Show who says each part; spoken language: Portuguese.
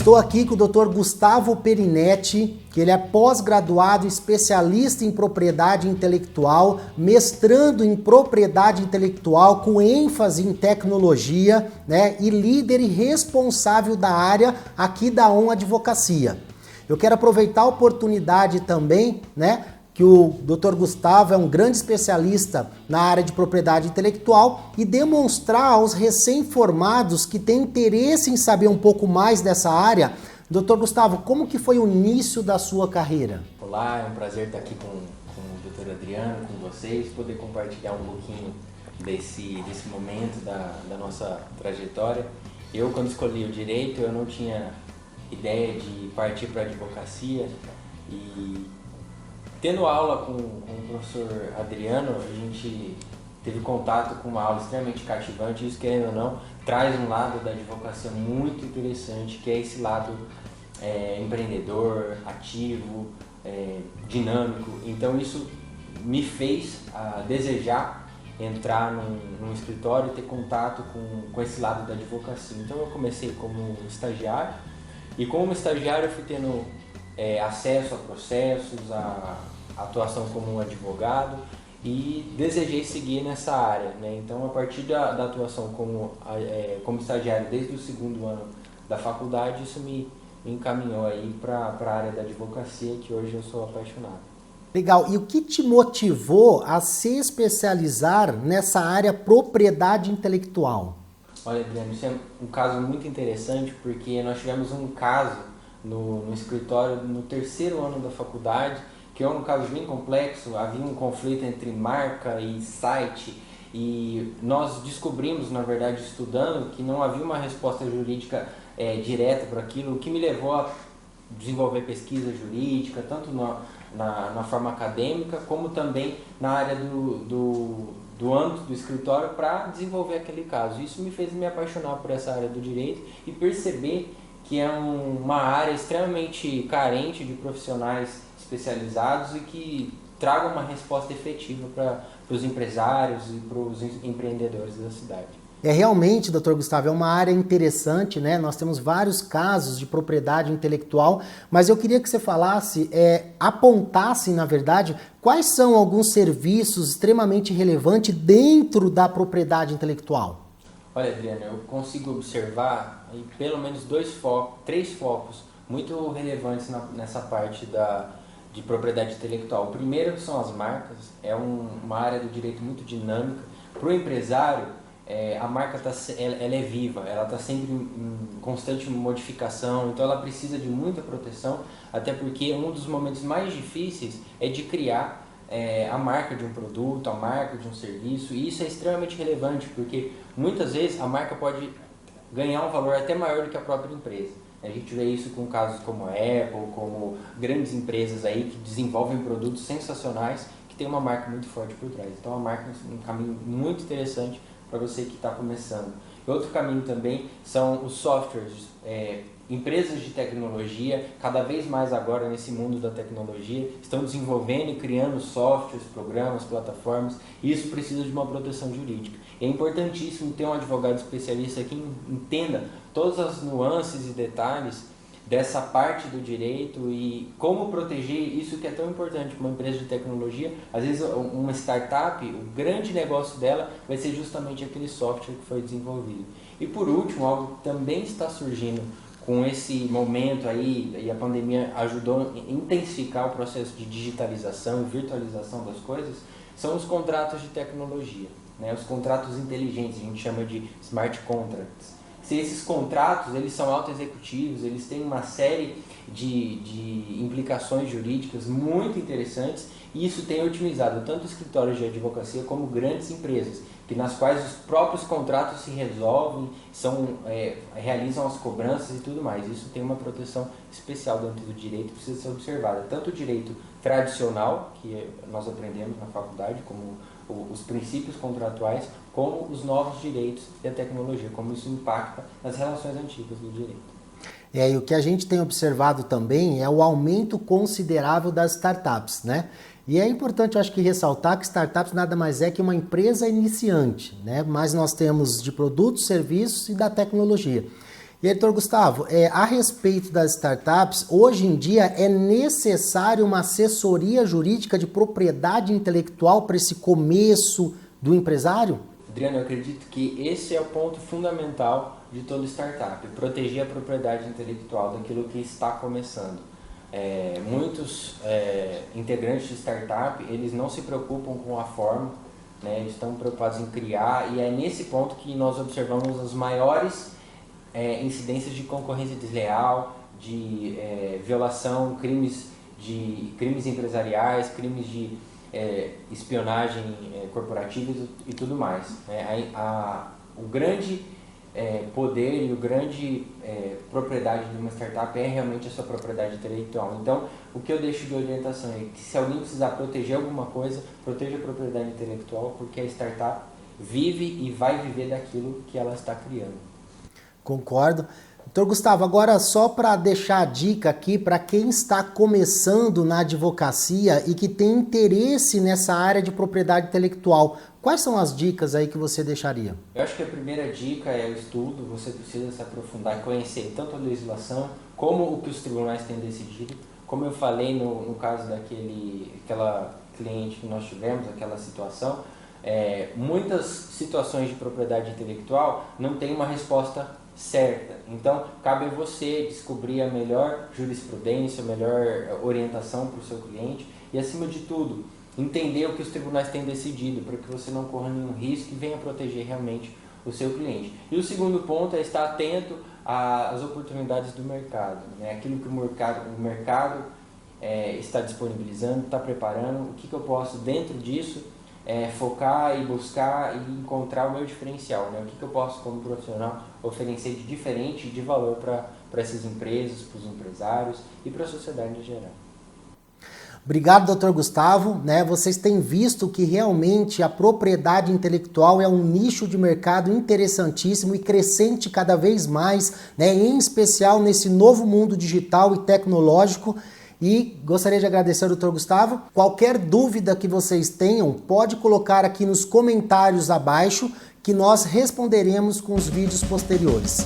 Speaker 1: Estou aqui com o Dr. Gustavo Perinetti, que ele é pós-graduado, especialista em propriedade intelectual, mestrando em propriedade intelectual com ênfase em tecnologia, né, e líder e responsável da área aqui da ON Advocacia. Eu quero aproveitar a oportunidade também, né, que o Dr. Gustavo é um grande especialista na área de propriedade intelectual e demonstrar aos recém-formados que têm interesse em saber um pouco mais dessa área. Dr. Gustavo, como que foi o início da sua carreira?
Speaker 2: Olá, é um prazer estar aqui com o Dr. Adriano, com vocês, poder compartilhar um pouquinho desse momento da nossa trajetória. Eu, quando escolhi o direito, eu não tinha ideia de partir para a advocacia e tendo aula com o professor Adriano, a gente teve contato com uma aula extremamente cativante. Isso, querendo ou não, traz um lado da advocacia muito interessante, que é esse lado empreendedor, ativo, dinâmico. Então isso me fez desejar entrar num escritório e ter contato com esse lado da advocacia. Então eu comecei como estagiário e como estagiário eu fui tendo acesso a processos, a atuação como um advogado e desejei seguir nessa área, né? Então, a partir da atuação como estagiário desde o segundo ano da faculdade, isso me encaminhou aí para a área da advocacia, que hoje eu sou apaixonado.
Speaker 1: Legal. E o que te motivou a se especializar nessa área propriedade intelectual?
Speaker 2: Olha, Adriano, isso é um caso muito interessante, porque nós tivemos um caso no escritório no terceiro ano da faculdade, que é um caso bem complexo. Havia um conflito entre marca e site e nós descobrimos, na verdade, estudando, que não havia uma resposta jurídica direta para aquilo, o que me levou a desenvolver pesquisa jurídica, tanto na forma acadêmica, como também na área do âmbito do escritório, para desenvolver aquele caso. Isso me fez me apaixonar por essa área do direito e perceber que é uma área extremamente carente de profissionais especializados e que tragam uma resposta efetiva para os empresários e para os empreendedores da cidade.
Speaker 1: Realmente, Dr. Gustavo, é uma área interessante, né? Nós temos vários casos de propriedade intelectual, mas eu queria que você falasse, apontasse, na verdade, quais são alguns serviços extremamente relevantes dentro da propriedade intelectual.
Speaker 2: Olha, Adriana, eu consigo observar aí, pelo menos três focos muito relevantes nessa parte de propriedade intelectual. O primeiro são as marcas, é uma área do direito muito dinâmica. Para o empresário, a marca ela é viva, ela está sempre em constante modificação, então ela precisa de muita proteção, até porque um dos momentos mais difíceis é de criar a marca de um produto, a marca de um serviço, e isso é extremamente relevante, porque muitas vezes a marca pode ganhar um valor até maior do que a própria empresa. A gente vê isso com casos como a Apple, como grandes empresas aí que desenvolvem produtos sensacionais que tem uma marca muito forte por trás. Então a marca é um caminho muito interessante para você que está começando. Outro caminho também são os softwares. Empresas de tecnologia, cada vez mais agora nesse mundo da tecnologia, estão desenvolvendo e criando softwares, programas, plataformas, e isso precisa de uma proteção jurídica. É importantíssimo ter um advogado especialista que entenda todas as nuances e detalhes dessa parte do direito e como proteger isso que é tão importante para uma empresa de tecnologia. Às vezes uma startup, o grande negócio dela vai ser justamente aquele software que foi desenvolvido. E por último, algo que também está surgindo com esse momento aí, e a pandemia ajudou a intensificar o processo de digitalização e virtualização das coisas, são os contratos de tecnologia, né? Os contratos inteligentes, a gente chama de smart contracts. Esses contratos, eles são auto-executivos, eles têm uma série de implicações jurídicas muito interessantes, e isso tem otimizado tanto escritórios de advocacia como grandes empresas, nas quais os próprios contratos se resolvem, realizam as cobranças e tudo mais. Isso tem uma proteção especial dentro do direito que precisa ser observada. Tanto o direito tradicional, que nós aprendemos na faculdade, como os princípios contratuais, como os novos direitos e a tecnologia, como isso impacta nas relações antigas do direito.
Speaker 1: E o que a gente tem observado também é o aumento considerável das startups, né? E é importante, eu acho que, ressaltar que startups nada mais é que uma empresa iniciante, né? Mas nós temos de produtos, serviços e da tecnologia. E aí, doutor Gustavo, a respeito das startups, hoje em dia é necessário uma assessoria jurídica de propriedade intelectual para esse começo do empresário?
Speaker 2: Adriano, eu acredito que esse é o ponto fundamental de toda startup, proteger a propriedade intelectual daquilo que está começando. Muitos integrantes de startup, eles não se preocupam com a forma, né, eles estão preocupados em criar, e é nesse ponto que nós observamos as maiores incidências de concorrência desleal, de violação, crimes empresariais, crimes de espionagem corporativa e tudo mais. O grande poder e o grande propriedade de uma startup é realmente a sua propriedade intelectual. Então, o que eu deixo de orientação é que se alguém precisar proteger alguma coisa, proteja a propriedade intelectual, porque a startup vive e vai viver daquilo que ela está criando.
Speaker 1: Concordo. Doutor Gustavo, agora só para deixar a dica aqui para quem está começando na advocacia e que tem interesse nessa área de propriedade intelectual, quais são as dicas aí que você deixaria?
Speaker 2: Eu acho que a primeira dica é o estudo, você precisa se aprofundar e conhecer tanto a legislação como o que os tribunais têm decidido. Como eu falei no caso daquela cliente que nós tivemos, aquela situação, muitas situações de propriedade intelectual não têm uma resposta certa. Então, cabe a você descobrir a melhor jurisprudência, a melhor orientação para o seu cliente e, acima de tudo, entender o que os tribunais têm decidido para que você não corra nenhum risco e venha proteger realmente o seu cliente. E o segundo ponto é estar atento às oportunidades do mercado, né? Aquilo que o mercado está disponibilizando, está preparando, o que eu posso dentro disso focar e buscar e encontrar o meu diferencial, né? O que eu posso, como profissional, oferecer de diferente e de valor para essas empresas, para os empresários e para a sociedade em geral.
Speaker 1: Obrigado, doutor Gustavo. Vocês têm visto que realmente a propriedade intelectual é um nicho de mercado interessantíssimo e crescente cada vez mais, em especial nesse novo mundo digital e tecnológico. E gostaria de agradecer ao doutor Gustavo. Qualquer dúvida que vocês tenham, pode colocar aqui nos comentários abaixo, que nós responderemos com os vídeos posteriores.